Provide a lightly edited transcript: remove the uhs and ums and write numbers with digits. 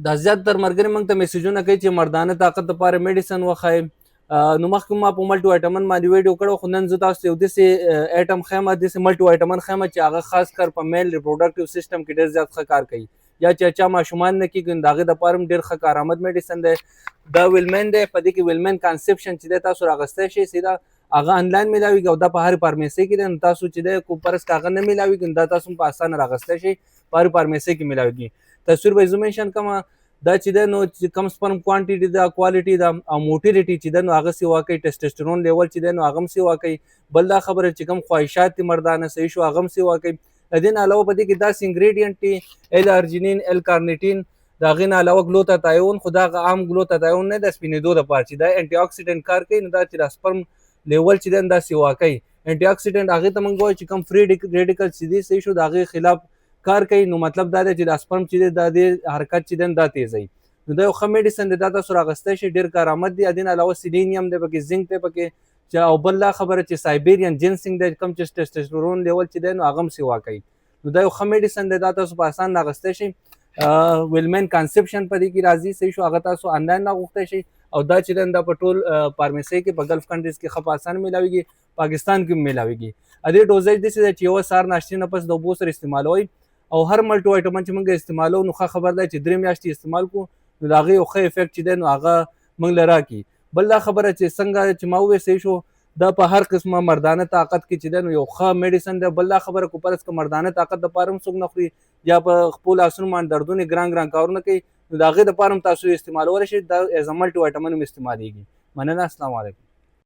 دا زیاتره ملګري موږ ته میسیجونه کوي چې مردانه طاقت لپاره میډیسن وښایي. نو مخکې ما په ملټي وایټامین باندې ویډیو کړی، خو نن زه تاسو ته یو داسې ایټم ښیم، داسې ملټي وایټامین ښیم چې هغه خاص کر په میل ریپروډکټیو سیسټم کې ډېر زیات ښه کار کوي، یا چې چا ماشومان نه کېږي نو د هغې دپاره هم ډېر ښه کارآمد میډیسن دی. دا ویلمین دی، په دې کې ویلمین کانسپشن چې دی تاسو راغستی شئ، سیده هغه انلاین میلاویږي او دا په هرې فارمیسۍ کې دی. نو تاسو چې دی کو فرض که هغه نه میلاویږي نو دا تاسو هم په اسانه راغستی شئ، په هرې فارمیسۍ کې میلاویږي. تصویر به یې زه منشن کومه، دا چې دی نو چې کم سپرم کوانټیټي ده، کوالټي ده او موټیلیټي چې ده نو هغه سیوا کوي. ټیسټسټرون لیول چې دی نو هغه هم سیوا کوي. بل دا خبره چې کوم خواهشات دي مردانه صحیح شو هغه هم سیوا کوي. د دې نه علاوه په دې کې داسې انګریډینټ دي ال ارجینین، ال کارنیټین، د هغې نه علاوه ګلوتاتایون، خو دا هغه عام ګلوتاتایون نه د سپینېدو دپاره چې دا انټي اکسیډنټ کار کوي. نو دا چې د سپرم لیول چې دی دا سیوا کوي. انټي اکسیډنټ هغې ته موږ وایو چې کوم فری ریډیکل چې دي صحیح شو د هغې خلاف کار کوي. نو مطلب دا دی چې د سپرم چې دی دا د حرکت چې دی دا تیزوي. نو دا یو ښه میډیسن دی، دا تاسو راغستی شئ، ډېر کارآمد دی. د دې نه علاوه سیلینیم دی پکې، زنک دی پکې، او بل دا خبره چې سایبیرین جنسنګ دی کوم چې ټیسټسټرون لیول چې دی نو هغه هم سیوا کوي. نو دا یو ښه میډیسن دی، دا تاسو په اسان راغستی شئ. ویلمین کانسپشن په دې کې راځي صحیح شو، هغه تاسو انلاین راغوښتی شئ، او دا چې دی دا په ټول فارمیسۍ کې په ګلف کنټریز کې ښه په اسانه میلاویږي، پاکستان کې هم میلاویږي. دې ډوزیج داسې دی چې یوه سهار ناشتې نه پس د اوبو سره استعمالوئ، او هر ملټي وایټامین چې موږ استعمالوو نو ښه خبر دی چې 3 میاشتې استعمال کړو نو د هغې یو ښه افیکټ چې دی نو هغه موږ له راکړي. بل دا خبره چې څنګه چې ما وویل صحیح شو، دا په هر قسمه مردانه طاقت کې چې دی نو یو ښه میډیسن دی. بل دا خبره که فرض که مردانه طاقت دپاره هم څوک نه خوري یا په خپلو لاسونو باندې دردونه ګران ګران کارونه کوي نو د هغې دپاره هم تاسو استعمالولی شئ. دا ایز ا ملټي وایټامین هم استعمالیږي. مننه، السلام علیکم.